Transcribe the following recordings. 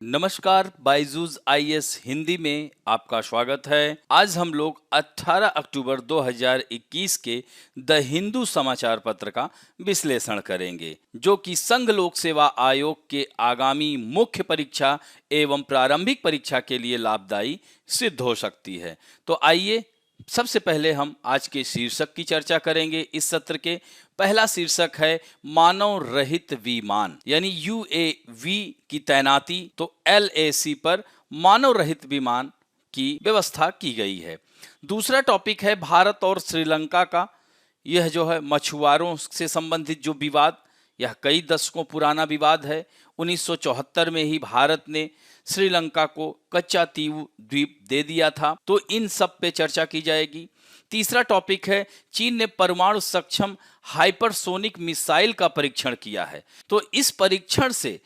नमस्कार, बायजूस आईएएस हिंदी में आपका स्वागत है। आज हम लोग 18 अक्टूबर 2021 के द हिंदू समाचार पत्र का विश्लेषण करेंगे, जो कि संघ लोक सेवा आयोग के आगामी मुख्य परीक्षा एवं प्रारंभिक परीक्षा के लिए लाभदायी सिद्ध हो सकती है। तो आइए सबसे पहले हम आज के शीर्षक की चर्चा करेंगे। इस सत्र के पहला शीर्षक है मानव रहित विमान, यानी यूएवी की तैनाती। तो एलएसी पर मानव रहित विमान की व्यवस्था की गई है। दूसरा टॉपिक है भारत और श्रीलंका का, यह जो है मछुआरों से संबंधित जो विवाद, यह कई दशकों पुराना विवाद है। 1974 में ही भारत ने श्रीलंका को कच्चा तीव द्वीप दे दिया था। तो इन सब पे चर्चा की जाएगी। तीसरा टॉपिक है चीन ने परमाणु सक्षम हाइपरसोनिक मिसाइल का परीक्षण किया है। तो इस परीक्षण से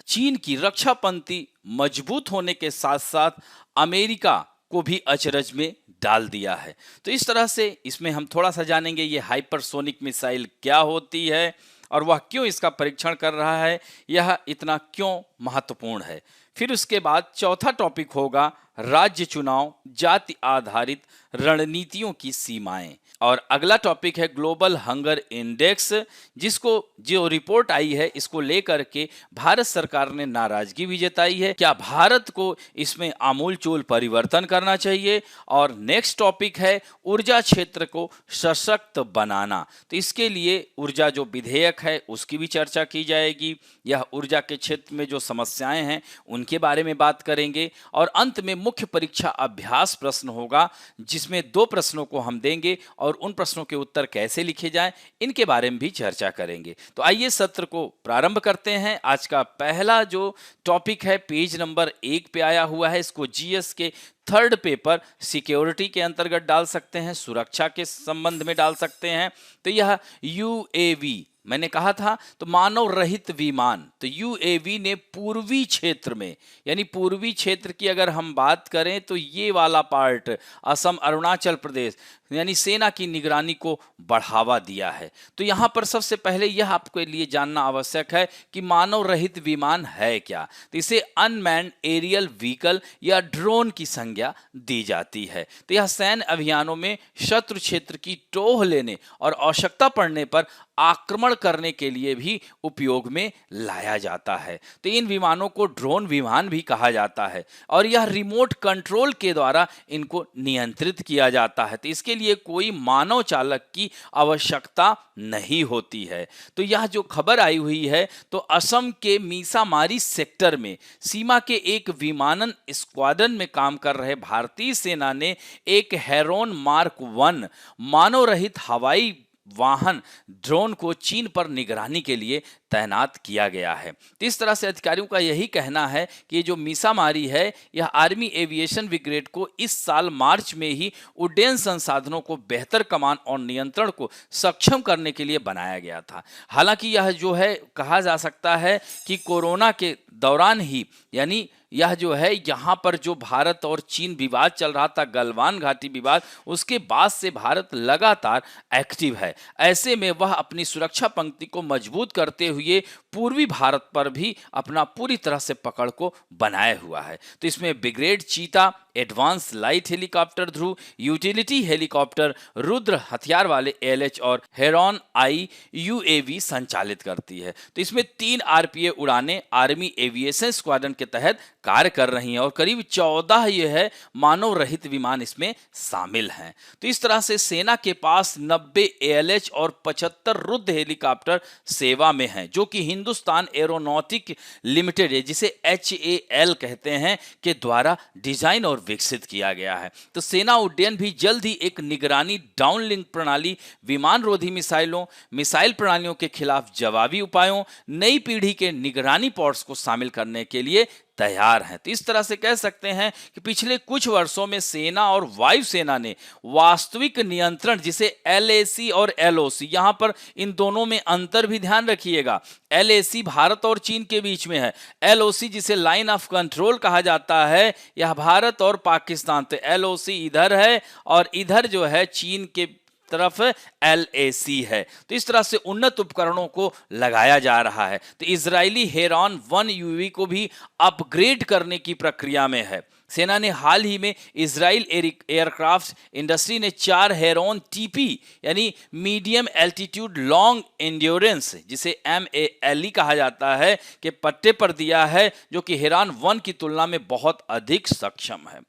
चीन की रक्षा पंक्ति मजबूत होने के साथ साथ अमेरिका को भी अचरज में डाल दिया है। तो इस तरह से इसमें हम थोड़ा सा जानेंगे ये हाइपरसोनिक मिसाइल क्या होती है और वह क्यों इसका परीक्षण कर रहा है, यह इतना क्यों महत्वपूर्ण है। फिर उसके बाद चौथा टॉपिक होगा राज्य चुनाव, जाति आधारित रणनीतियों की सीमाएं। और अगला टॉपिक है ग्लोबल हंगर इंडेक्स, जिसको जो रिपोर्ट आई है इसको लेकर के भारत सरकार ने नाराजगी भी जताई है। क्या भारत को इसमें आमूलचूल परिवर्तन करना चाहिए। और नेक्स्ट टॉपिक है ऊर्जा क्षेत्र को सशक्त बनाना। तो इसके लिए ऊर्जा जो विधेयक है उसकी भी चर्चा की जाएगी। यह ऊर्जा के क्षेत्र में जो समस्याएं हैं उनके बारे में बात करेंगे। और अंत में मुख्य परीक्षा अभ्यास प्रश्न होगा, जिसमें 2 प्रश्नों को हम देंगे और उन प्रश्नों के उत्तर कैसे लिखे जाएं इनके बारे में भी चर्चा करेंगे। तो आइए सत्र को प्रारंभ करते हैं। आज का पहला जो टॉपिक है पेज नंबर 1 पे आया हुआ है। इसको जीएस के थर्ड पेपर सिक्योरिटी के अंतर्गत डाल सकते हैं, सुरक्षा के संबंध में डाल सकते हैं। तो यह यूएवी मैंने कहा था, तो मानव रहित विमान। तो यूएवी ने पूर्वी क्षेत्र में, यानी पूर्वी क्षेत्र की अगर हम बात करें तो ये वाला पार्ट असम, अरुणाचल प्रदेश, यानी सेना की निगरानी को बढ़ावा दिया है। तो यहाँ पर सबसे पहले यह आपके लिए जानना आवश्यक है कि मानव रहित विमान है क्या। तो इसे अनमैन्ड एरियल व्हीकल या ड्रोन की संज्ञा दी जाती है। तो यह सैन्य अभियानों में शत्रु क्षेत्र की टोह लेने और आवश्यकता पड़ने पर आक्रमण करने के लिए भी उपयोग में लाया जाता है। तो इन विमानों को ड्रोन विमान भी कहा जाता है और यह रिमोट कंट्रोल के द्वारा इनको नियंत्रित किया जाता है। तो इसके लिए कोई मानव चालक की आवश्यकता नहीं होती है। तो यह जो खबर आई हुई है, तो असम के मीसामारी सेक्टर में सीमा के एक विमानन स्क्वाड्रन में काम कर रहे भारतीय सेना ने एक हेरोन मार्क 1 मानव रहित हवाई वाहन ड्रोन को चीन पर निगरानी के लिए तैनात किया गया है। तो इस तरह से अधिकारियों का यही कहना है कि ये जो मीसामारी है, यह आर्मी एविएशन ब्रिगेड को इस साल मार्च में ही उड्डयन संसाधनों को बेहतर कमान और नियंत्रण को सक्षम करने के लिए बनाया गया था। हालांकि यह जो है कहा जा सकता है कि कोरोना के दौरान ही, यानी यह जो है यहाँ पर जो भारत और चीन विवाद चल रहा था, गलवान घाटी विवाद, उसके बाद से भारत लगातार एक्टिव है। ऐसे में वह अपनी सुरक्षा पंक्ति को मजबूत करते हुए पूर्वी भारत पर भी अपना पूरी तरह से पकड़ को बनाए हुआ है। तो इसमें ब्रिगेड चीता, एडवांस लाइट हेलीकॉप्टर ध्रुव, यूटिलिटी हेलीकॉप्टर रुद्र, हथियार वाले एलएच और हेरॉन आई यूएवी संचालित करती है। तो इसमें 3 आरपीए उड़ानें आर्मी एविएशन स्क्वाड्रन के तहत कार्य कर रही हैं और करीब 14 ये है मानव रहित विमान इसमें शामिल हैं। तो इस तरह से सेना के पास 90 एएलएच और 75 रुद्र हेलीकॉप्टर सेवा में हैं, जो कि हिंदुस्तान एरोनॉटिक लिमिटेड है, जिसे HAL कहते हैं, के द्वारा डिजाइन और विकसित किया गया है। तो सेना उड्डयन भी जल्द ही एक निगरानी डाउनलिंक प्रणाली, विमान रोधी मिसाइलों, मिसाइल प्रणालियों के खिलाफ जवाबी उपायों, नई पीढ़ी के निगरानी पॉड्स को शामिल करने के लिए तैयार हैं। तो इस तरह से कह सकते हैं कि पिछले कुछ वर्षों में सेना और वायुसेना ने वास्तविक नियंत्रण, जिसे LAC और LOC, यहां पर इन दोनों में अंतर भी ध्यान रखिएगा। LAC भारत और चीन के बीच में है, LOC जिसे लाइन ऑफ कंट्रोल कहा जाता है, यह भारत और पाकिस्तान। तो LOC इधर है और इधर जो है चीन के तरफ LAC है। तो इस तरह से उन्नत उपकरणों को लगाया जा रहा है। तो इजरायली हेरॉन 1 UAV को भी अपग्रेड करने की प्रक्रिया में है। सेना ने हाल ही में इजराइल एयरक्राफ्ट इंडस्ट्री ने 4 हेरॉन TP यानी मीडियम एल्टीट्यूड लॉन्ग एंड्योरेंस, जिसे MALE कहा जाता है, के पट्टे पर दिया है, जो कि हेरॉन 1 की तुलना में बहुत अधिक सक्षम है।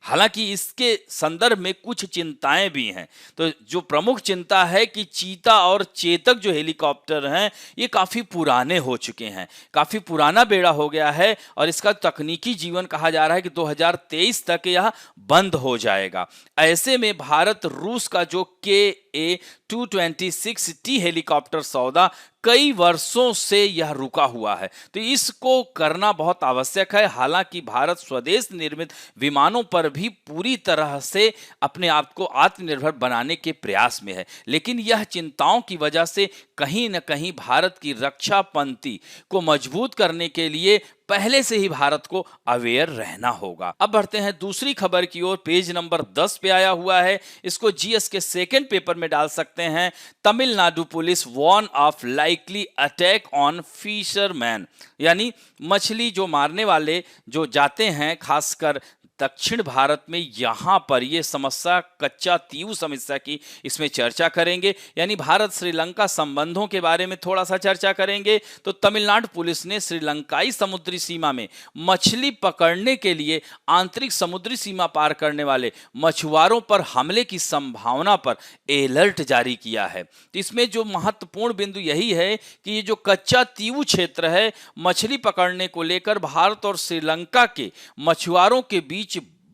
हालांकि इसके संदर्भ में कुछ चिंताएं भी हैं। तो जो प्रमुख चिंता है कि चीता और चेतक जो हेलीकॉप्टर हैं, ये काफ़ी पुराने हो चुके हैं, काफ़ी पुराना बेड़ा हो गया है और इसका तकनीकी जीवन कहा जा रहा है कि 2023 तक यह बंद हो जाएगा। ऐसे में भारत रूस का जो KA-226T हेलीकॉप्टर सौदा कई वर्षों से यह रुका हुआ है, तो इसको करना बहुत आवश्यक है। हालांकि भारत स्वदेश निर्मित विमानों पर भी पूरी तरह से अपने आप को आत्मनिर्भर बनाने के प्रयास में है, लेकिन यह चिंताओं की वजह से कहीं न कहीं भारत की रक्षा पंक्ति को मजबूत करने के लिए पहले से ही भारत को अवेयर रहना होगा। अब बढ़ते हैं दूसरी खबर की ओर। पेज नंबर 10 पे आया हुआ है, इसको GS के सेकंड पेपर में डाल सकते हैं। Tamil Nadu police warn of likely attack on fisherman, यानी मछली जो मारने वाले जो जाते हैं खासकर दक्षिण भारत में, यहाँ पर ये समस्या कच्चा तीऊ समस्या की इसमें चर्चा करेंगे, यानी भारत श्रीलंका संबंधों के बारे में थोड़ा सा चर्चा करेंगे। तो तमिलनाडु पुलिस ने श्रीलंकाई समुद्री सीमा में मछली पकड़ने के लिए आंतरिक समुद्री सीमा पार करने वाले मछुआरों पर हमले की संभावना पर अलर्ट जारी किया है। तो इसमें जो महत्वपूर्ण बिंदु यही है कि ये जो कच्चा तीऊ क्षेत्र है, मछली पकड़ने को लेकर भारत और श्रीलंका के मछुआरों के बीच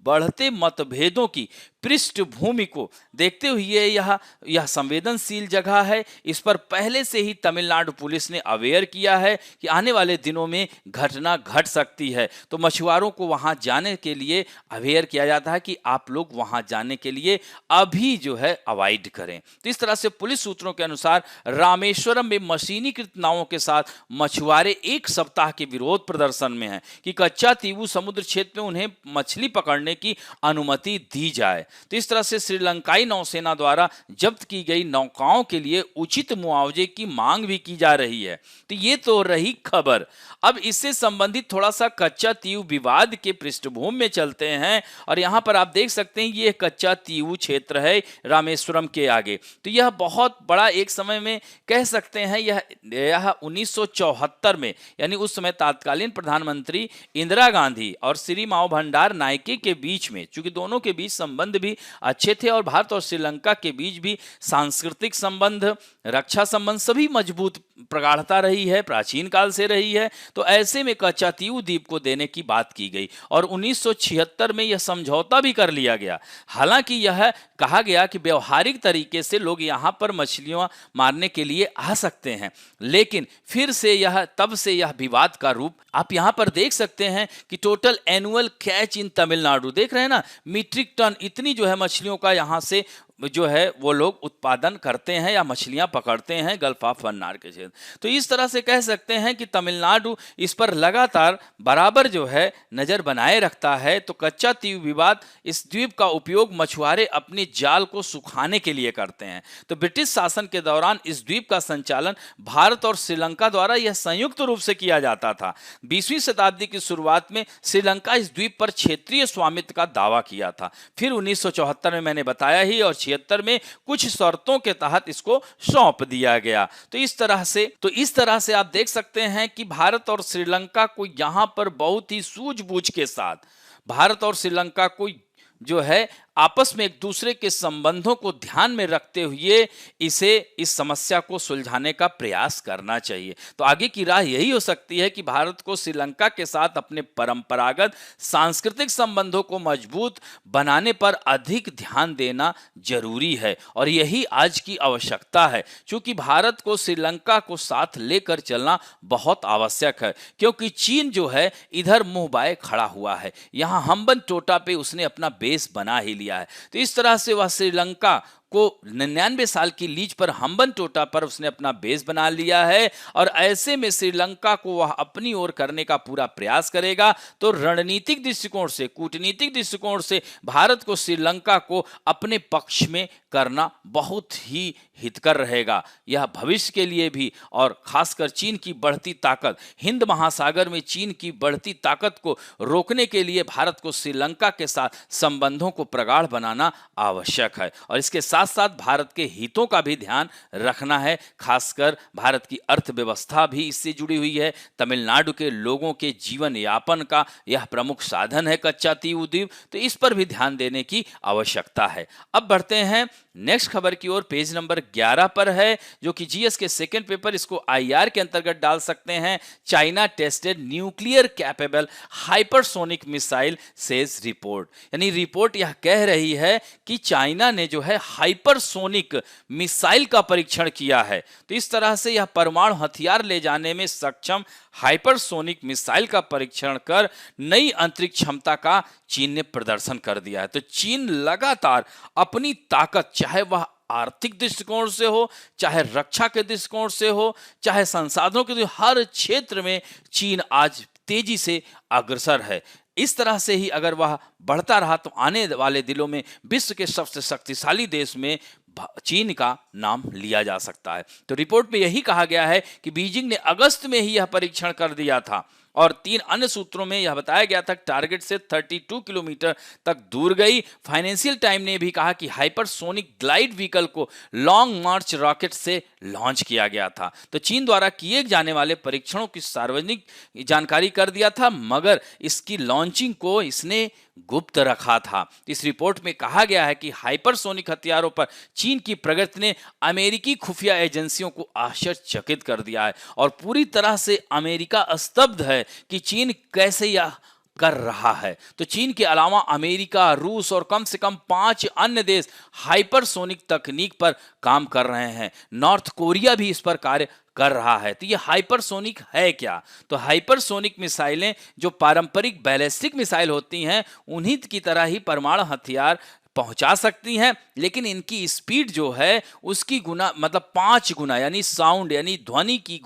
बढ़ते मतभेदों की पृष्ठभूमि को देखते हुए यह संवेदनशील जगह है। इस पर पहले से ही तमिलनाडु पुलिस ने अवेयर किया है कि आने वाले दिनों में घटना घट सकती है, तो मछुआरों को वहां जाने के लिए अवेयर किया जाता है कि आप लोग वहां जाने के लिए अभी जो है अवॉइड करें। तो इस तरह से पुलिस सूत्रों के अनुसार रामेश्वरम में मशीनीकृत नावों के साथ मछुआरे एक सप्ताह के विरोध प्रदर्शन में हैं कि कच्चा तीऊ समुद्र क्षेत्र में उन्हें मछली पकड़ने की अनुमति दी जाए। तो इस तरह से श्रीलंकाई नौसेना द्वारा जब्त की गई नौकाओं के लिए उचित मुआवजे की मांग भी की जा रही है। तो ये तो रही खबर। अब इससे संबंधित थोड़ा सा कच्चा तीऊ विवाद के पृष्ठभूमि में चलते हैं और यहाँ पर आप देख सकते हैं ये कच्चा तीऊ क्षेत्र है रामेश्वरम के आगे। तो यह बहुत बड़ा एक समय में कह सकते हैं यह 1974 में, यानी उस समय तत्कालीन प्रधानमंत्री इंदिरा गांधी और श्री माओ भंडार नायके के बीच में, चूंकि दोनों के बीच संबंध भी अच्छे थे और भारत और श्रीलंका के बीच भी सांस्कृतिक संबंध, रक्षा संबंध सभी मजबूत प्रगाढ़ता रही है, प्राचीन काल से रही है। तो ऐसे में कच्चा तीऊ द्वीप को देने की बात की गई और 1976 में यह समझौता भी कर लिया गया। हालांकि यह कहा गया कि व्यवहारिक तरीके से लोग यहां पर मछलियां मारने के लिए आ सकते हैं, लेकिन फिर से तब से यह विवाद का रूप आप यहां पर देख सकते हैं कि total annual catch in Tamil Nadu, देख रहे हैं ना, मीट्रिक टन इतनी जो है मछलियों का यहां से जो है वो लोग उत्पादन करते हैं या मछलियां पकड़ते हैं गल्फ ऑफ मन्नार के क्षेत्र। तो इस तरह से कह सकते हैं कि तमिलनाडु इस पर लगातार बराबर जो है नजर बनाए रखता है। तो कच्चा तीऊ विवाद, इस द्वीप का उपयोग मछुआरे अपने जाल को सुखाने के लिए करते हैं। तो ब्रिटिश शासन के दौरान इस द्वीप का संचालन भारत और श्रीलंका द्वारा यह संयुक्त रूप से किया जाता था। 20वीं शताब्दी की शुरुआत में श्रीलंका इस द्वीप पर क्षेत्रीय स्वामित्व का दावा किया था। फिर 1974 में मैंने बताया ही और 1976 में कुछ शर्तों के तहत इसको सौंप दिया गया। तो इस तरह से आप देख सकते हैं कि भारत और श्रीलंका को यहां पर बहुत ही सूझबूझ के साथ भारत और श्रीलंका को जो है आपस में एक दूसरे के संबंधों को ध्यान में रखते हुए इस समस्या को सुलझाने का प्रयास करना चाहिए। तो आगे की राह यही हो सकती है कि भारत को श्रीलंका के साथ अपने परंपरागत सांस्कृतिक संबंधों को मजबूत बनाने पर अधिक ध्यान देना जरूरी है और यही आज की आवश्यकता है, क्योंकि भारत को श्रीलंका को साथ लेकर चलना बहुत आवश्यक है, क्योंकि चीन जो है इधर मुंह बाए खड़ा हुआ है, यहाँ हम्बन टोटा पे उसने अपना बेस बना ही लिया है। तो इस तरह से वह श्रीलंका को 99 साल की लीज पर हम्बन टोटा पर उसने अपना बेस बना लिया है और ऐसे में श्रीलंका को वह अपनी ओर करने का पूरा प्रयास करेगा। तो रणनीतिक दृष्टिकोण से, कूटनीतिक दृष्टिकोण से भारत को श्रीलंका को अपने पक्ष में करना बहुत ही हितकर रहेगा। यह भविष्य के लिए भी और खासकर चीन की बढ़ती ताकत, हिंद महासागर में चीन की बढ़ती ताकत को रोकने के लिए भारत को श्रीलंका के साथ संबंधों को प्रगाढ़ बनाना आवश्यक है और इसके साथ साथ भारत के हितों का भी ध्यान रखना है। खासकर भारत की अर्थव्यवस्था भी इससे जुड़ी हुई है। तमिलनाडु के लोगों के जीवन यापन का यह प्रमुख साधन है कच्चा तेल उद्योग, तो इस पर भी ध्यान देने की आवश्यकता है। अब बढ़ते हैं नेक्स्ट खबर की ओर, पेज नंबर 11 पर है जो कि जीएस के सेकंड पेपर, इसको आईआर के अंतर्गत डाल सकते हैं। China tested nuclear capable hypersonic missile says report, यानी रिपोर्ट यह कह रही है कि चाइना ने जो है हाइपरसोनिक मिसाइल का परीक्षण किया है। तो इस तरह से यह परमाणु हथियार ले जाने में सक्षम हाइपरसोनिक मिसाइल का परीक्षण कर नई अंतरिक्ष क्षमता का चीन ने प्रदर्शन कर दिया है। तो चीन लगातार अपनी ताकत, चाहे वह आर्थिक दृष्टिकोण से हो, चाहे रक्षा के दृष्टिकोण से हो, चाहे संसाधनों के, हर क्षेत्र में चीन आज तेजी से अग्रसर है। इस तरह से ही अगर वह बढ़ता रहा तो आने वाले दिनों में विश्व के सबसे शक्तिशाली देश में चीन का नाम लिया जा सकता है। तो रिपोर्ट में यही कहा गया है कि बीजिंग ने अगस्त में ही यह परीक्षण कर दिया था और 3 अन्य सूत्रों में यह बताया गया था टारगेट से 32 किलोमीटर तक दूर गई। फाइनेंशियल टाइम ने भी कहा कि हाइपरसोनिक ग्लाइड व्हीकल को लॉन्ग मार्च रॉकेट से लॉन्च किया गया था। तो चीन द्वारा किए जाने वाले परीक्षणों की सार्वजनिक जानकारी कर दिया था, मगर इसकी लॉन्चिंग को इसने गुप्त रखा था। इस रिपोर्ट में कहा गया है कि हाइपरसोनिक हथियारों पर चीन की प्रगति ने अमेरिकी खुफिया एजेंसियों को आश्चर्यचकित कर दिया है और पूरी तरह से अमेरिका स्तब्ध है कि चीन कैसे यह कर रहा है। तो चीन के अलावा अमेरिका, रूस और कम से कम 5 अन्य देश हाइपरसोनिक तकनीक पर काम कर रहे हैं। नॉर्थ कोरिया भी इस पर कार्य कर रहा है। तो ये हाइपरसोनिक है क्या? तो हाइपरसोनिक मिसाइलें जो पारंपरिक बैलिस्टिक मिसाइल होती हैं उन्हीं की तरह ही परमाणु हथियार पहुंचा सकती हैं, लेकिन इनकी स्पीड जो है उसकी गुना, मतलब 5 गुना, यानी साउंड यानी ध्वनि की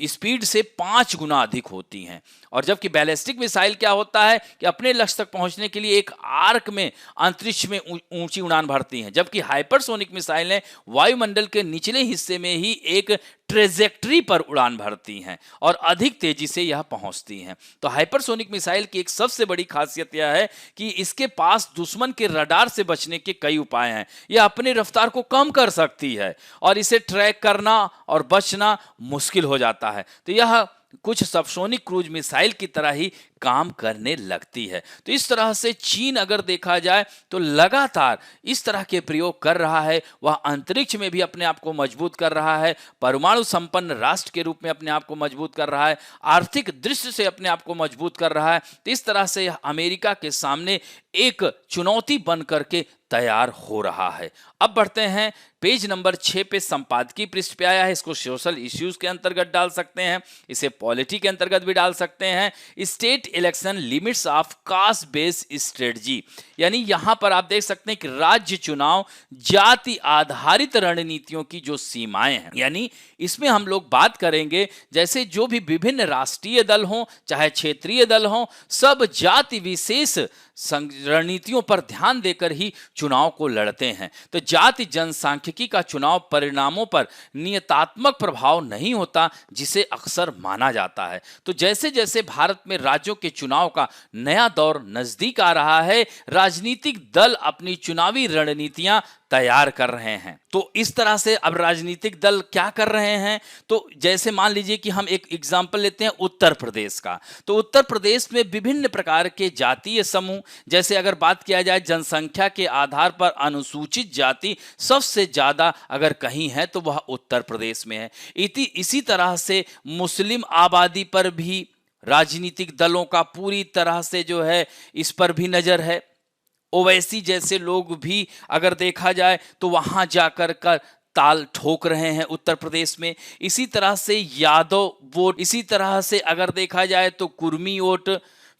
स्पीड से 5 गुना अधिक होती हैं। और जबकि बैलिस्टिक मिसाइल क्या होता है कि अपने लक्ष्य तक पहुंचने के लिए एक आर्क में अंतरिक्ष में ऊंची उड़ान भरती हैं, जबकि हाइपरसोनिक मिसाइलें वायुमंडल के निचले हिस्से में ही एक ट्रेजेक्टरी पर उड़ान भरती हैं और अधिक तेजी से यह पहुंचती हैं। तो हाइपरसोनिक मिसाइल की एक सबसे बड़ी खासियत यह है कि इसके पास दुश्मन के रडार से बचने के कई उपाय हैं। यह अपनी रफ्तार को कम कर सकती है और इसे ट्रैक करना और बचना मुश्किल हो जाता है। तो यह कुछ सबसोनिक क्रूज मिसाइल की तरह ही काम करने लगती है। तो इस तरह से चीन अगर देखा जाए तो लगातार इस तरह के प्रयोग कर रहा है। वह अंतरिक्ष में भी अपने आप को मजबूत कर रहा है, परमाणु संपन्न राष्ट्र के रूप में अपने आप को मजबूत कर रहा है, आर्थिक दृष्टि से अपने आप को मजबूत कर रहा है। तो इस तरह से यह अमेरिका के सामने एक चुनौती बन करके तैयार हो रहा है। अब बढ़ते हैं पेज नंबर 6 पे, संपादकीय पृष्ठ पे आया है। इसको सोशल इश्यूज के अंतर्गत डाल सकते हैं, इसे पॉलिटी के अंतर्गत भी डाल सकते हैं। State election limits of caste based strategy, यानी यहां पर आप देख सकते हैं कि राज्य चुनाव जाति आधारित रणनीतियों की जो सीमाएं हैं, यानी इसमें हम लोग बात करेंगे जैसे जो भी विभिन्न राष्ट्रीय दल हों चाहे क्षेत्रीय दल हों, सब जाति विशेष रणनीतियों पर ध्यान देकर ही चुनाव को लड़ते हैं। तो जाति जनसांख्यिकी का चुनाव परिणामों पर नियतात्मक प्रभाव नहीं होता, जिसे अक्सर माना जाता है। तो जैसे जैसे भारत में राज्यों के चुनाव का नया दौर नजदीक आ रहा है, राजनीतिक दल अपनी चुनावी रणनीतियां तैयार कर रहे हैं। तो इस तरह से अब राजनीतिक दल क्या कर रहे हैं, तो जैसे मान लीजिए कि हम एक एग्जाम्पल लेते हैं उत्तर प्रदेश का। तो उत्तर प्रदेश में विभिन्न प्रकार के जातीय समूह, जैसे अगर बात किया जाए जनसंख्या के आधार पर अनुसूचित जाति सबसे ज्यादा अगर कहीं है तो वह उत्तर प्रदेश में है। इसी तरह से मुस्लिम आबादी पर भी राजनीतिक दलों का पूरी तरह से जो है इस पर भी नजर है। ओवैसी जैसे लोग भी अगर देखा जाए तो वहां जाकर कर ताल ठोक रहे हैं उत्तर प्रदेश में। इसी तरह से यादव वोट, इसी तरह से अगर देखा जाए तो कुर्मी वोट,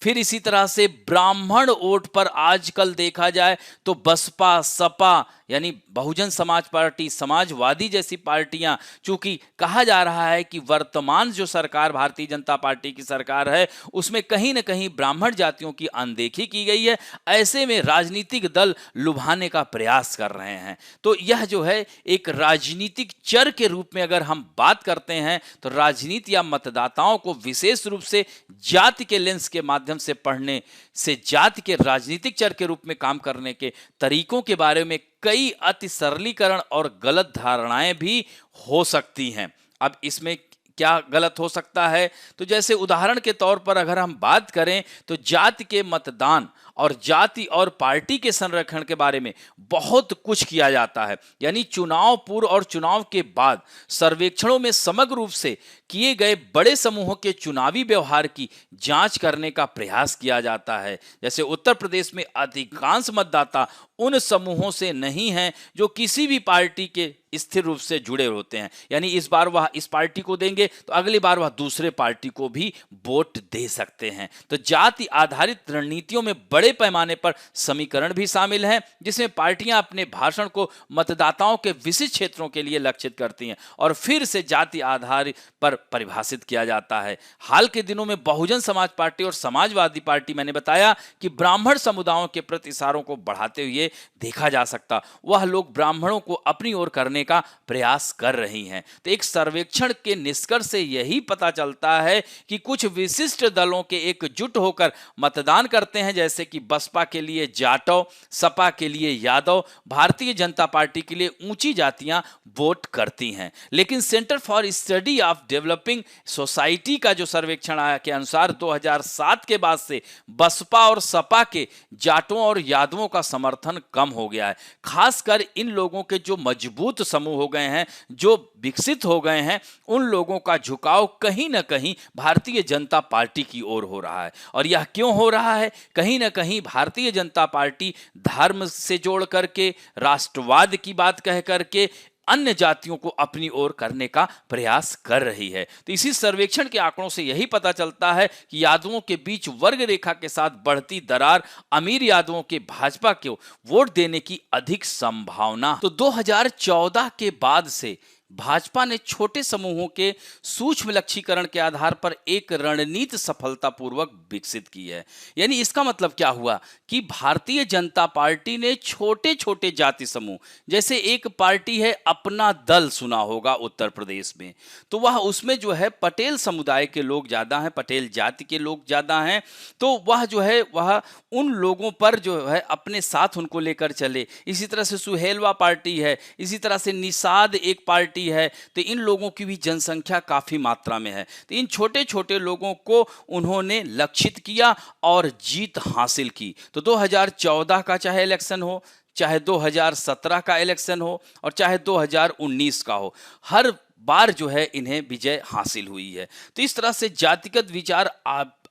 फिर इसी तरह से ब्राह्मण वोट पर आजकल देखा जाए तो बसपा, सपा यानी बहुजन समाज पार्टी, समाजवादी जैसी पार्टियां, चूंकि कहा जा रहा है कि वर्तमान जो सरकार भारतीय जनता पार्टी की सरकार है उसमें कहीं ना कहीं ब्राह्मण जातियों की अनदेखी की गई है, ऐसे में राजनीतिक दल लुभाने का प्रयास कर रहे हैं। तो यह जो है एक राजनीतिक चर के रूप में अगर हम बात करते हैं तो राजनीति या मतदाताओं को विशेष रूप से जाति के लेंस के माध्यम से पढ़ने से जाति के राजनीतिक चर के रूप में काम करने के तरीकों के बारे में कई अति सरलीकरण और गलत धारणाएं भी हो सकती हैं। अब इसमें क्या गलत हो सकता है, तो जैसे उदाहरण के तौर पर अगर हम बात करें तो जाति के मतदान और जाति और पार्टी के संरक्षण के बारे में बहुत कुछ किया जाता है। यानी चुनाव पूर्व और चुनाव के बाद सर्वेक्षणों में समग्र रूप से किए गए बड़े समूहों के चुनावी व्यवहार की जांच करने का प्रयास किया जाता है। जैसे उत्तर प्रदेश में अधिकांश मतदाता उन समूहों से नहीं हैं जो किसी भी पार्टी के स्थिर रूप से जुड़े होते हैं, यानी इस बार वह इस पार्टी को देंगे तो अगली बार वह दूसरे पार्टी को भी वोट दे सकते हैं। तो जाति आधारित रणनीतियों में बड़े पैमाने पर समीकरण भी शामिल हैं, जिसमें पार्टियां अपने भाषण को मतदाताओं के विशिष्ट क्षेत्रों के लिए लक्षित करती हैं और फिर से जाति आधार पर परिभाषित किया जाता है। हाल के दिनों में बहुजन समाज पार्टी और समाजवादी पार्टी, मैंने बताया कि ब्राह्मण समुदायों के प्रति इशारों को बढ़ाते हुए देखा जा सकता, वह लोग ब्राह्मणों को अपनी ओर करने का प्रयास कर रही हैं। तो एक सर्वेक्षण के निष्कर्ष से यही पता चलता है कि कुछ विशिष्ट दलों के एकजुट होकर मतदान करते हैं, जैसे कि बसपा के लिए जाटव, सपा के लिए यादव, भारतीय जनता पार्टी के लिए ऊंची जातियां वोट करती हैं। लेकिन centre for study of developing society का जो सर्वेक्षण आया के अनुसार 2007 के बाद से बसपा और सपा के जाटों और यादवों का समर्थन कम हो गया है। खासकर इन लोगों के जो मजबूत समूह हो गए हैं, जो विकसित हो गए हैं, उन लोगों का झुकाव कहीं ना कहीं भारतीय जनता पार्टी की ओर हो रहा है। और यह क्यों हो रहा है? कहीं ना कहीं भारतीय जनता पार्टी धर्म से जोड़ करके, राष्ट्रवाद की बात कह करके अन्य जातियों को अपनी ओर करने का प्रयास कर रही है। तो इसी सर्वेक्षण के आंकड़ों से यही पता चलता है कि यादवों के बीच वर्ग रेखा के साथ बढ़ती दरार अमीर यादवों के भाजपा को वोट देने की अधिक संभावना। तो 2014 के बाद से भाजपा ने छोटे समूहों के सूक्ष्म लक्ष्यीकरण के आधार पर एक रणनीति सफलतापूर्वक विकसित की है। यानी इसका मतलब क्या हुआ कि भारतीय जनता पार्टी ने छोटे छोटे जाति समूह, जैसे एक पार्टी है अपना दल, सुना होगा उत्तर प्रदेश में, तो वह उसमें जो है पटेल समुदाय के लोग ज़्यादा हैं, पटेल जाति के लोग ज़्यादा हैं, तो वह जो है वह उन लोगों पर जो है अपने साथ उनको लेकर चले। इसी तरह से सुहेलवा पार्टी है, इसी तरह से निषाद एक पार्टी है, तो इन लोगों की भी जनसंख्या काफी मात्रा में है। तो इन छोटे छोटे लोगों को उन्होंने लक्षित किया और जीत हासिल की। तो 2014 का चाहे इलेक्शन हो, चाहे 2017 का इलेक्शन हो और चाहे 2019 का हो, हर बार जो है इन्हें विजय हासिल हुई है। तो इस तरह से जातिगत विचार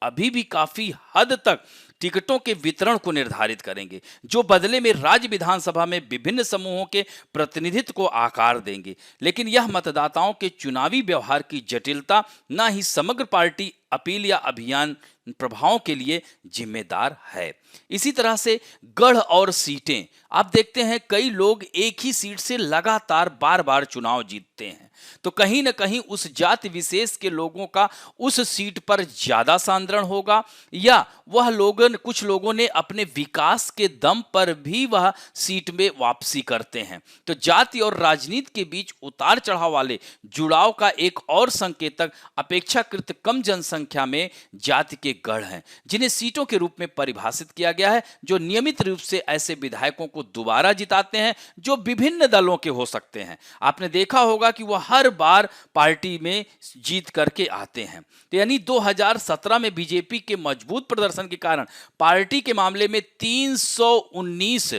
अभी भी काफी हद तक टिकटों के वितरण को निर्धारित करेंगे, जो बदले में राज्य विधानसभा में विभिन्न समूहों के प्रतिनिधित्व को आकार देंगे। लेकिन यह मतदाताओं के चुनावी व्यवहार की जटिलता, न ही समग्र पार्टी अपील या अभियान प्रभावों के लिए जिम्मेदार है। इसी तरह से गढ़ और सीटें, आप देखते हैं कई लोग एक ही सीट से लगातार बार बार चुनाव जीतते हैं, तो कहीं ना कहीं उस जाति विशेष के लोगों का उस सीट पर ज्यादा सांद्रण होगा, या वह कुछ लोगों ने अपने विकास के दम पर भी वह सीट में वापसी करते हैं। तो जाति और राजनीति के बीच उतार चढ़ाव वाले जुड़ाव का एक और संकेतक अपेक्षाकृत कम जनसंख्या में जाति के गढ़ हैं, जिन्हें सीटों के रूप में परिभाषित किया गया है, जो नियमित रूप से ऐसे विधायकों को दोबारा जिताते हैं जो विभिन्न दलों के हो सकते हैं। आपने देखा होगा कि वह हर बार पार्टी में जीत करके आते हैं। तो यानी 2017 में बीजेपी के मजबूत प्रदर्शन के कारण पार्टी के मामले में 319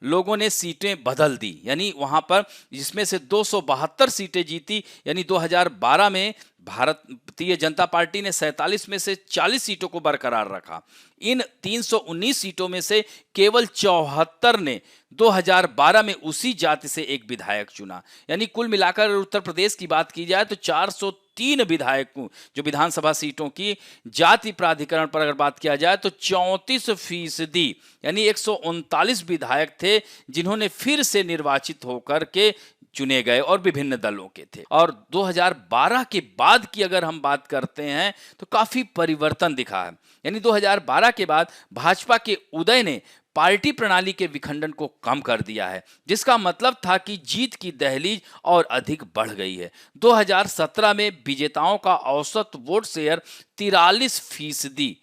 लोगों ने सीटें बदल दी, यानी वहां पर जिसमें से 272 सीटें जीती। यानी 2012 में भारतीय जनता पार्टी ने 47 में से 40 सीटों को बरकरार रखा। इन 319 सीटों में से केवल 74 ने 2012 में उसी जाति से एक विधायक चुना। यानी कुल मिलाकर उत्तर प्रदेश की बात की जाए तो 403 विधायकों जो विधानसभा सीटों की जाति प्राधिकरण पर अगर बात किया जाए तो 34% यानी 139 विधायक थे जिन्होंने फिर से निर्वाचित होकर के चुने गए और विभिन्न दलों के थे। और 2012 के बाद की अगर हम बात करते हैं तो काफी परिवर्तन दिखा है। यानी 2012 के बाद भाजपा के उदय ने पार्टी प्रणाली के विखंडन को कम कर दिया है, जिसका मतलब था कि जीत की दहलीज और अधिक बढ़ गई है। 2017 में विजेताओं का औसत वोट शेयर 43%,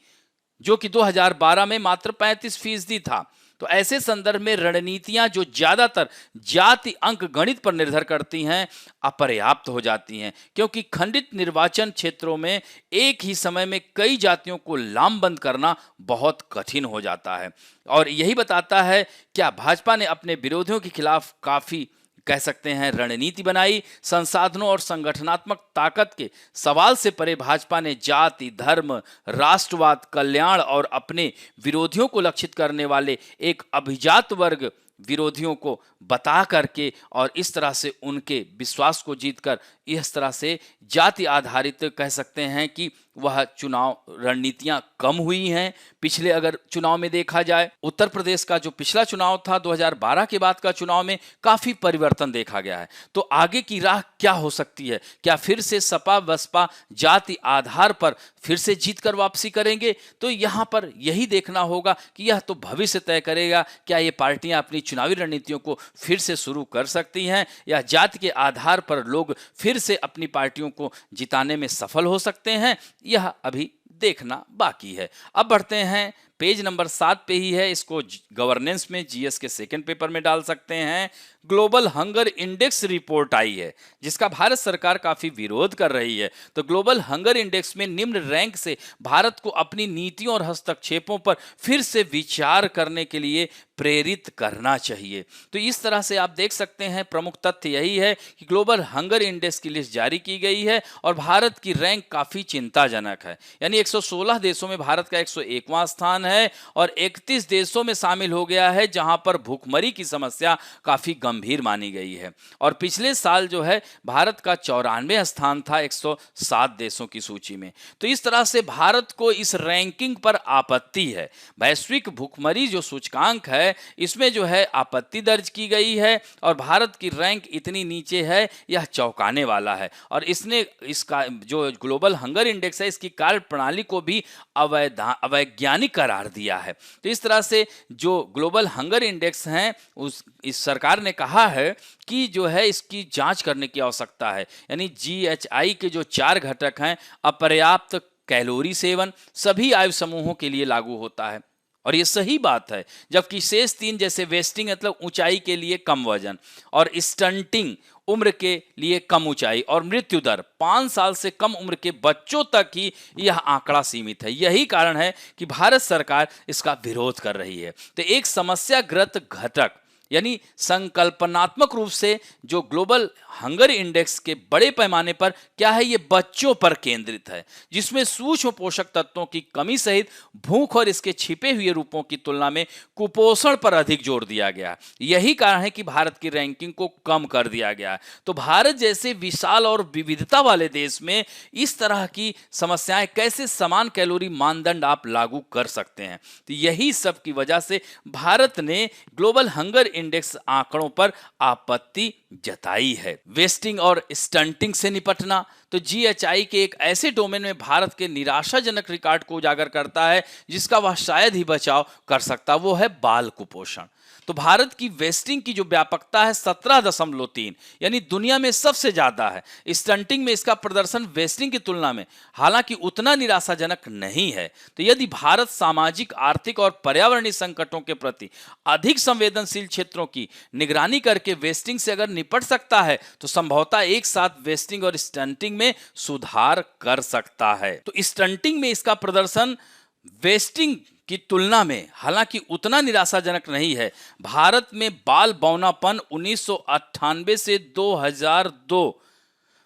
जो कि 2012 में मात्र 35% था। तो ऐसे संदर्भ में रणनीतियां जो ज्यादातर जाति अंक गणित पर निर्भर करती हैं अपर्याप्त हो जाती हैं, क्योंकि खंडित निर्वाचन क्षेत्रों में एक ही समय में कई जातियों को लामबंद करना बहुत कठिन हो जाता है। और यही बताता है क्या भाजपा ने अपने विरोधियों के खिलाफ काफी कह सकते हैं रणनीति बनाई। संसाधनों और संगठनात्मक ताकत के सवाल से परे भाजपा ने जाति, धर्म, राष्ट्रवाद, कल्याण और अपने विरोधियों को लक्षित करने वाले एक अभिजात वर्ग विरोधियों को बता करके और इस तरह से उनके विश्वास को जीतकर इस तरह से जाति आधारित कह सकते हैं कि वह चुनाव रणनीतियां कम हुई हैं। पिछले अगर चुनाव में देखा जाए, उत्तर प्रदेश का जो पिछला चुनाव था 2012 के बाद का चुनाव में काफी परिवर्तन देखा गया है। तो आगे की राह क्या हो सकती है? क्या फिर से सपा बसपा जाति आधार पर फिर से जीत कर वापसी करेंगे? तो यहाँ पर यही देखना होगा कि यह तो भविष्य तय करेगा। क्या ये पार्टियां अपनी चुनावी रणनीतियों को फिर से शुरू कर सकती हैं या जाति के आधार पर लोग फिर से अपनी पार्टियों को जिताने में सफल हो सकते हैं? यह अभी देखना बाकी है। अब बढ़ते हैं पेज नंबर 7 पे ही है, इसको गवर्नेंस में जीएस के सेकंड पेपर में डाल सकते हैं। ग्लोबल हंगर इंडेक्स रिपोर्ट आई है जिसका भारत सरकार काफी विरोध कर रही है। तो ग्लोबल हंगर इंडेक्स में निम्न रैंक से भारत को अपनी नीतियों और हस्तक्षेपों पर फिर से विचार करने के लिए प्रेरित करना चाहिए। तो इस तरह से आप देख सकते हैं प्रमुख तथ्य यही है कि ग्लोबल हंगर इंडेक्स की लिस्ट जारी की गई है और भारत की रैंक काफी चिंताजनक है। यानी 116 देशों में भारत का 101वां स्थान है और 31 देशों में शामिल हो गया है जहां पर भूखमरी की समस्या काफी गंभीर मानी गई है। और पिछले साल जो है भारत का 94वां स्थान था 107 देशों की सूची में। तो इस तरह से भारत को इस रैंकिंग पर आपत्ति है। वैश्विक भूखमरी जो सूचकांक है इसमें जो है आपत्ति दर्ज की गई है और भारत की रैंक इतनी नीचे है, यह चौंकाने वाला है। और इसने इसका जो ग्लोबल हंगर इंडेक्स है इसकी कार्य प्रणाली को भी अवैज्ञानिक करार दिया है। तो इस तरह से जो ग्लोबल हंगर इंडेक्स हैं इस सरकार ने कहा है कि जो है इसकी जांच करने की आवश्यकता है। यानी जीएचआई के जो 4 घटक हैं, अपर्याप्त कैलोरी सेवन सभी आयु समूहों के लिए लागू होता है और ये सही बात है, जबकि शेष 3 जैसे वेस्टिंग मतलब ऊंचाई के लिए कम वजन और स्टंटिंग उम्र के लिए कम ऊंचाई और मृत्यु दर 5 साल से कम उम्र के बच्चों तक ही यह आंकड़ा सीमित है। यही कारण है कि भारत सरकार इसका विरोध कर रही है। तो एक समस्याग्रस्त घटक यानी संकल्पनात्मक रूप से जो ग्लोबल हंगर इंडेक्स के बड़े पैमाने पर क्या है, ये बच्चों पर केंद्रित है, जिसमें सूक्ष्म पोषक तत्वों की कमी सहित भूख और इसके छिपे हुए रूपों की तुलना में कुपोषण पर अधिक जोर दिया गया। यही कारण है कि भारत की रैंकिंग को कम कर दिया गया। तो भारत जैसे विशाल और विविधता वाले देश में इस तरह की समस्याएं कैसे समान कैलोरी मानदंड आप लागू कर सकते हैं? तो यही सब की वजह से भारत ने ग्लोबल हंगर इंडेक्स आंकड़ों पर आपत्ति जताई है। वेस्टिंग और स्टंटिंग से निपटना, तो जीएचआई के एक ऐसे डोमेन में भारत के निराशाजनक रिकॉर्ड को उजागर करता है जिसका वह शायद ही बचाव कर सकता, वो है बाल कुपोषण। तो भारत की वेस्टिंग की जो व्यापकता है 17.3 यानी दुनिया में सबसे ज्यादा है। स्टंटिंग में इसका प्रदर्शन वेस्टिंग की तुलना में हालांकि उतना निराशाजनक नहीं है। तो यदि भारत सामाजिक, आर्थिक और पर्यावरणीय संकटों के प्रति अधिक संवेदनशील क्षेत्रों की निगरानी करके वेस्टिंग से अगर निपट सकता है तो संभवतः एक साथ वेस्टिंग और स्टंटिंग में सुधार कर सकता है। तो स्टंटिंग में इसका प्रदर्शन वेस्टिंग की तुलना में हालांकि उतना निराशाजनक नहीं है। भारत में बाल बौनापन 1998 से 2002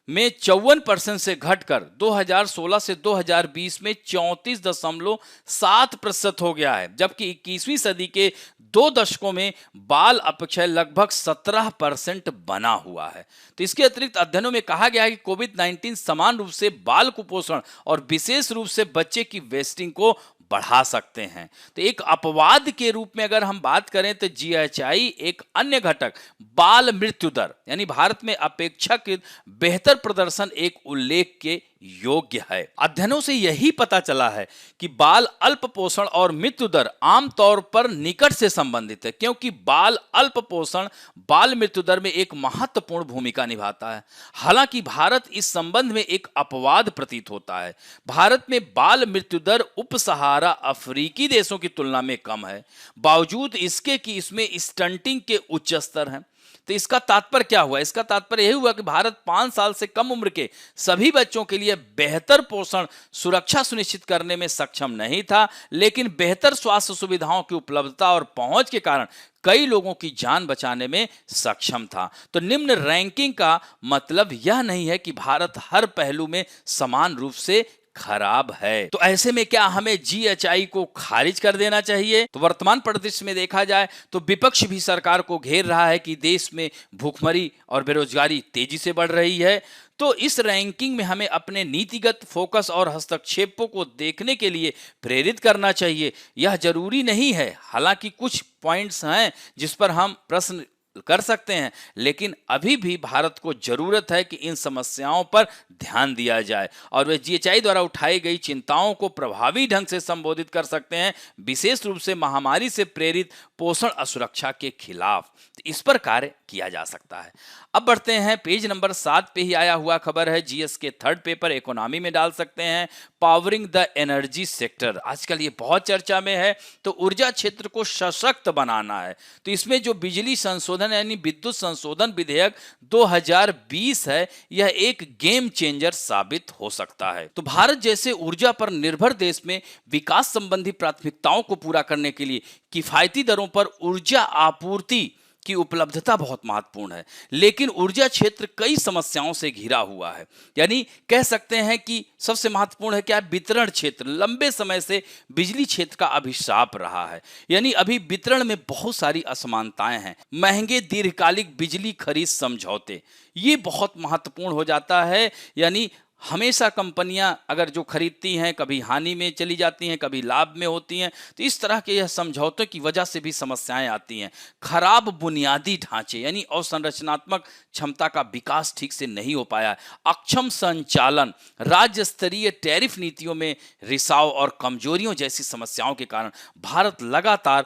में 54% से घटकर 2016 से 2020 में 34.7% हो गया है, जबकि 21वीं सदी के 2 दशकों में बाल अपक्षय लगभग 17% बना हुआ है। तो इसके अतिरिक्त अध्ययनों में कहा गया है कि कोविड-19 समान रूप से बाल कुपोषण और विशेष रूप से बच्चे की वेस्टिंग को बढ़ा सकते हैं। तो एक अपवाद के रूप में अगर हम बात करें तो जीएचआई एक अन्य घटक बाल मृत्यु दर यानी भारत में अपेक्षाकृत बेहतर प्रदर्शन एक उल्लेख के योग्य है। अध्ययनों से यही पता चला है कि बाल अल्प पोषण और मृत्यु दर आमतौर पर निकट से संबंधित है, क्योंकि बाल अल्प पोषण बाल मृत्यु दर में एक महत्वपूर्ण भूमिका निभाता है। हालांकि भारत इस संबंध में एक अपवाद प्रतीत होता है। भारत में बाल मृत्यु दर उप सहारा अफ्रीकी देशों की तुलना में कम है, बावजूद इसके कि इसमें स्टंटिंग के उच्च स्तर हैं। तो इसका तात्पर्य क्या हुआ? इसका तात्पर्य यही हुआ कि भारत 5 साल से कम उम्र के सभी बच्चों के लिए बेहतर पोषण सुरक्षा सुनिश्चित करने में सक्षम नहीं था, लेकिन बेहतर स्वास्थ्य सुविधाओं की उपलब्धता और पहुंच के कारण कई लोगों की जान बचाने में सक्षम था। तो निम्न रैंकिंग का मतलब यह नहीं है कि भारत हर पहलू में समान रूप से खराब है। तो ऐसे में क्या हमें जीएचआई को खारिज कर देना चाहिए? तो वर्तमान परिदृश्य में देखा जाए तो विपक्ष भी सरकार को घेर रहा है कि देश में भूखमरी और बेरोजगारी तेजी से बढ़ रही है। तो इस रैंकिंग में हमें अपने नीतिगत फोकस और हस्तक्षेपों को देखने के लिए प्रेरित करना चाहिए। यह जरूरी नहीं है, हालांकि कुछ पॉइंट्स हैं जिस पर हम प्रश्न कर सकते हैं, लेकिन अभी भी भारत को जरूरत है कि इन समस्याओं पर ध्यान दिया जाए और वे जीएचआई द्वारा उठाई गई चिंताओं को प्रभावी ढंग से संबोधित कर सकते हैं, विशेष रूप से महामारी से प्रेरित पोषण असुरक्षा के खिलाफ। इस पर कार्य किया जा सकता है। अब बढ़ते हैं पेज नंबर 7 पे ही आया हुआ खबर है, जीएस के थर्ड पेपर इकोनॉमी में डाल सकते हैं, पावरिंग द एनर्जी सेक्टर। आजकल ये बहुत चर्चा में है। तो ऊर्जा क्षेत्र को सशक्त बनाना है। तो इसमें जो बिजली संशोधन यानी विद्युत संशोधन विधेयक 2020 है, यह एक गेम चेंजर साबित हो सकता है। तो भारत जैसे ऊर्जा पर निर्भर देश में विकास संबंधी प्राथमिकताओं को पूरा करने के लिए किफायती दरों पर ऊर्जा आपूर्ति की उपलब्धता बहुत महत्वपूर्ण है, लेकिन ऊर्जा क्षेत्र कई समस्याओं से घिरा हुआ है। यानी कह सकते हैं कि सबसे महत्वपूर्ण है क्या? वितरण क्षेत्र लंबे समय से बिजली क्षेत्र का अभिशाप रहा है। यानी अभी वितरण में बहुत सारी असमानताएं हैं। महंगे दीर्घकालिक बिजली खरीद समझौते, ये बहुत महत्वपूर्ण हो जाता है। यानी हमेशा कंपनियां अगर जो खरीदती हैं कभी हानि में चली जाती हैं, कभी लाभ में होती हैं। तो इस तरह के यह समझौतों की वजह से भी समस्याएं आती हैं। खराब बुनियादी ढांचे यानी अवसंरचनात्मक क्षमता का विकास ठीक से नहीं हो पाया, अक्षम संचालन, राज्य स्तरीय टैरिफ नीतियों में रिसाव और कमजोरियों जैसी समस्याओं के कारण भारत लगातार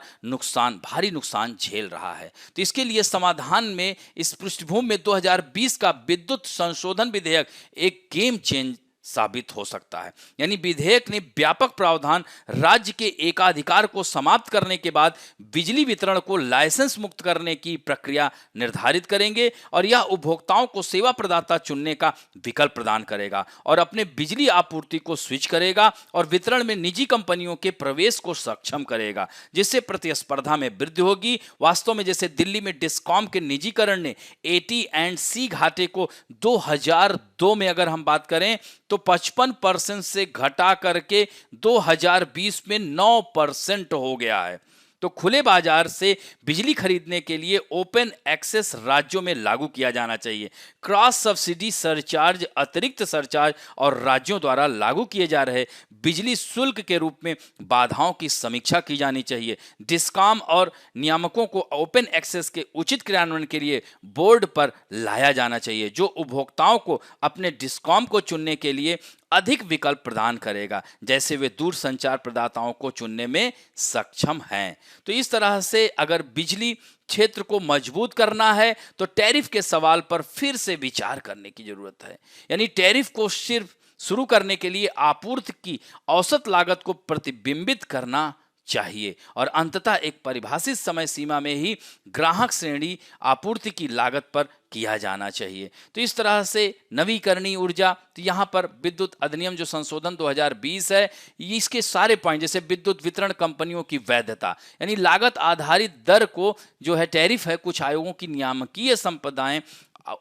भारी नुकसान झेल रहा है। तो इसके लिए समाधान में इस पृष्ठभूमि में 2020 का विद्युत संशोधन विधेयक एक गेम चेंज साबित हो सकता है। यानी विधेयक ने व्यापक प्रावधान, राज्य के एकाधिकार को समाप्त करने के बाद बिजली वितरण को लाइसेंस मुक्त करने की प्रक्रिया निर्धारित करेंगे और यह उपभोक्ताओं को सेवा प्रदाता चुनने का विकल्प प्रदान करेगा और अपने बिजली आपूर्ति को स्विच करेगा और वितरण में निजी कंपनियों के प्रवेश को सक्षम करेगा, जिससे प्रतिस्पर्धा में वृद्धि होगी। वास्तव में जैसे दिल्ली में डिस्कॉम के निजीकरण ने AT&C घाटे को 2002 में अगर हम बात करें तो 55% से घटा करके 2020 में 9% हो गया है। तो खुले बाजार से बिजली खरीदने के लिए ओपन एक्सेस राज्यों में लागू किया जाना चाहिए। क्रॉस सब्सिडी सरचार्ज, अतिरिक्त सरचार्ज और राज्यों द्वारा लागू किए जा रहे बिजली शुल्क के रूप में बाधाओं की समीक्षा की जानी चाहिए। डिस्कॉम और नियामकों को ओपन एक्सेस के उचित क्रियान्वयन के लिए बोर्ड पर लाया जाना चाहिए, जो उपभोक्ताओं को अपने डिस्कॉम को चुनने के लिए अधिक विकल्प प्रदान करेगा, जैसे वे दूर संचार प्रदाताओं को चुनने में सक्षम हैं। तो इस तरह से अगर बिजली क्षेत्र को मजबूत करना है तो टैरिफ के सवाल पर फिर से विचार करने की जरूरत है। यानी टैरिफ को सिर्फ शुरू करने के लिए आपूर्ति की औसत लागत को प्रतिबिंबित करना चाहिए और अंततः एक परिभाषित समय सीमा में ही ग्राहक श्रेणी आपूर्ति की लागत पर किया जाना चाहिए। तो इस तरह से नवीकरणीय ऊर्जा, तो यहाँ पर विद्युत अधिनियम जो संशोधन 2020 है, इसके सारे पॉइंट जैसे विद्युत वितरण कंपनियों की वैधता यानी लागत आधारित दर को जो है टैरिफ है, कुछ आयोगों की नियामकीय संपदाएं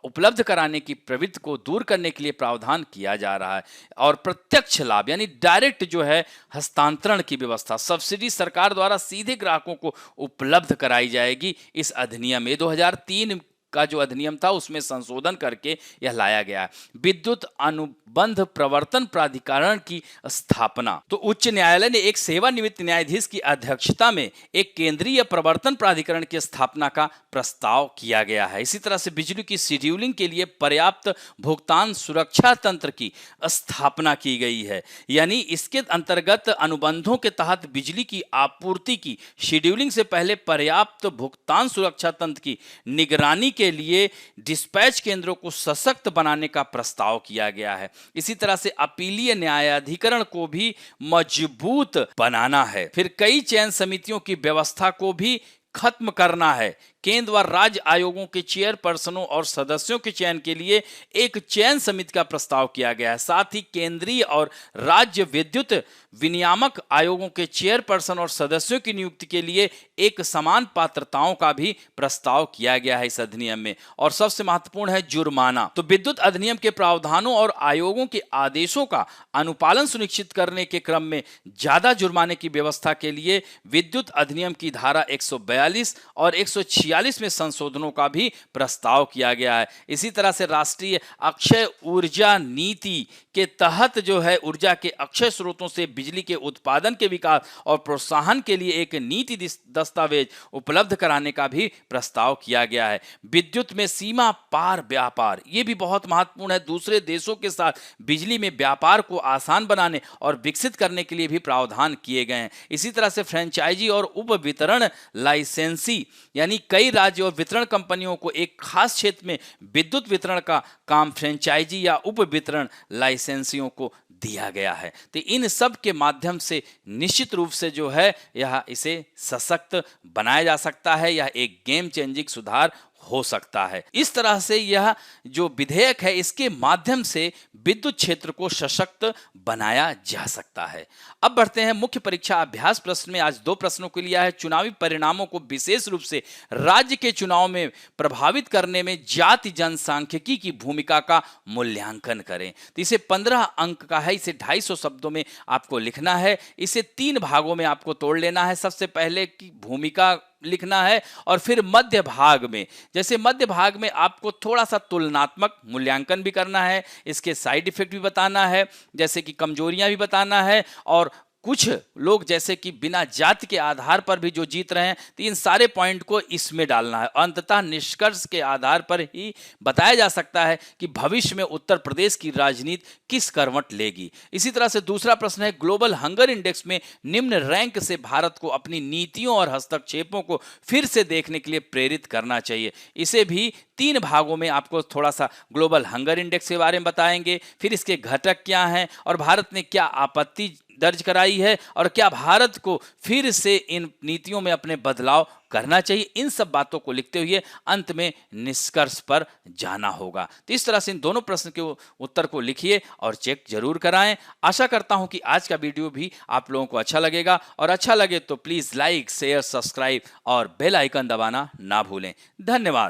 उपलब्ध कराने की प्रवृत्ति को दूर करने के लिए प्रावधान किया जा रहा है। और प्रत्यक्ष लाभ यानी डायरेक्ट जो है हस्तांतरण की व्यवस्था, सब्सिडी सरकार द्वारा सीधे ग्राहकों को उपलब्ध कराई जाएगी। इस अधिनियम में 2003 का जो अधिनियम था उसमें संशोधन करके यह लाया गया है। विद्युत अनुबंध प्रवर्तन प्राधिकरण की स्थापना, तो उच्च न्यायालय ने एक सेवानिवृत्त न्यायाधीश की अध्यक्षता में एक केंद्रीय प्रवर्तन प्राधिकरण की स्थापना का प्रस्ताव किया गया है। इसी तरह से बिजली की शेड्यूलिंग के लिए पर्याप्त भुगतान सुरक्षा तंत्र की स्थापना की गई है। यानी इसके अंतर्गत अनुबंधों के तहत बिजली की आपूर्ति की शेड्यूलिंग से पहले पर्याप्त भुगतान सुरक्षा तंत्र की निगरानी के लिए डिस्पैच केंद्रों को सशक्त बनाने का प्रस्ताव किया गया है। इसी तरह से अपीलीय न्यायाधिकरण को भी मजबूत बनाना है। फिर कई चयन समितियों की व्यवस्था को भी खत्म करना है। केंद्र व राज्य आयोगों के चेयरपर्सनों और सदस्यों के चयन के लिए एक चयन समिति का प्रस्ताव किया गया है। साथ ही केंद्रीय और राज्य विद्युत विनियामक आयोगों के चेयरपर्सन और सदस्यों की नियुक्ति के लिए एक समान पात्रताओं का भी प्रस्ताव किया गया है इस अधिनियम में। और सबसे महत्वपूर्ण है जुर्माना। तो विद्युत अधिनियम के प्रावधानों और आयोगों के आदेशों का अनुपालन सुनिश्चित करने के क्रम में ज्यादा जुर्माने की व्यवस्था के लिए विद्युत अधिनियम की धारा 142 और 146 में संशोधनों का भी प्रस्ताव किया गया है। इसी तरह से राष्ट्रीय अक्षय ऊर्जा नीति के तहत जो है ऊर्जा के अक्षय स्रोतों से बिजली के उत्पादन के विकास और प्रोत्साहन के लिए एक नीति दस्तावेज उपलब्ध कराने का भी प्रस्ताव किया गया है। विद्युत में सीमा पार व्यापार, ये भी बहुत महत्वपूर्ण है। दूसरे देशों के साथ बिजली में व्यापार को आसान बनाने और विकसित करने के लिए भी प्रावधान किए गए हैं। इसी तरह से फ्रेंचाइजी और उप वितरण लाइसेंसी, यानी कई राज्य और वितरण कंपनियों को एक खास क्षेत्र में विद्युत वितरण का काम फ्रेंचाइजी या उप वितरण लाइसेंसियों को दिया गया है। तो इन सब के माध्यम से निश्चित रूप से जो है यह इसे सशक्त बनाया जा सकता है। यह एक गेम चेंजिंग सुधार हो सकता है। इस तरह से यह जो विधेयक है इसके माध्यम से विद्युत क्षेत्र को सशक्त बनाया जा सकता है। अब बढ़ते हैं मुख्य परीक्षा अभ्यास प्रश्न में। आज 2 प्रश्नों को लिया है। चुनावी परिणामों को विशेष रूप से राज्य के चुनाव में प्रभावित करने में जाति जनसांख्यिकी की भूमिका का मूल्यांकन करें। तो इसे 15 अंक का है। इसे 250 शब्दों में आपको लिखना है। इसे 3 भागों में आपको तोड़ लेना है। सबसे पहले की भूमिका लिखना है और फिर मध्य भाग में, जैसे मध्य भाग में आपको थोड़ा सा तुलनात्मक मूल्यांकन भी करना है, इसके साइड इफेक्ट भी बताना है, जैसे कि कमजोरियां भी बताना है, और कुछ लोग जैसे कि बिना जाति के आधार पर भी जो जीत रहे हैं, तो इन सारे पॉइंट को इसमें डालना है। अंततः निष्कर्ष के आधार पर ही बताया जा सकता है कि भविष्य में उत्तर प्रदेश की राजनीति किस करवट लेगी। इसी तरह से दूसरा प्रश्न है, ग्लोबल हंगर इंडेक्स में निम्न रैंक से भारत को अपनी नीतियों और हस्तक्षेपों को फिर से देखने के लिए प्रेरित करना चाहिए। इसे भी 3 भागों में आपको थोड़ा सा ग्लोबल हंगर इंडेक्स के बारे में बताएंगे, फिर इसके घटक क्या हैं और भारत ने क्या आपत्ति दर्ज कराई है और क्या भारत को फिर से इन नीतियों में अपने बदलाव करना चाहिए। इन सब बातों को लिखते हुए अंत में निष्कर्ष पर जाना होगा। तो इस तरह से इन दोनों प्रश्न के उत्तर को लिखिए और चेक जरूर कराएं। आशा करता हूं कि आज का वीडियो भी आप लोगों को अच्छा लगेगा, और अच्छा लगे तो प्लीज लाइक, शेयर, सब्सक्राइब और बेल आइकन दबाना ना भूलें। धन्यवाद।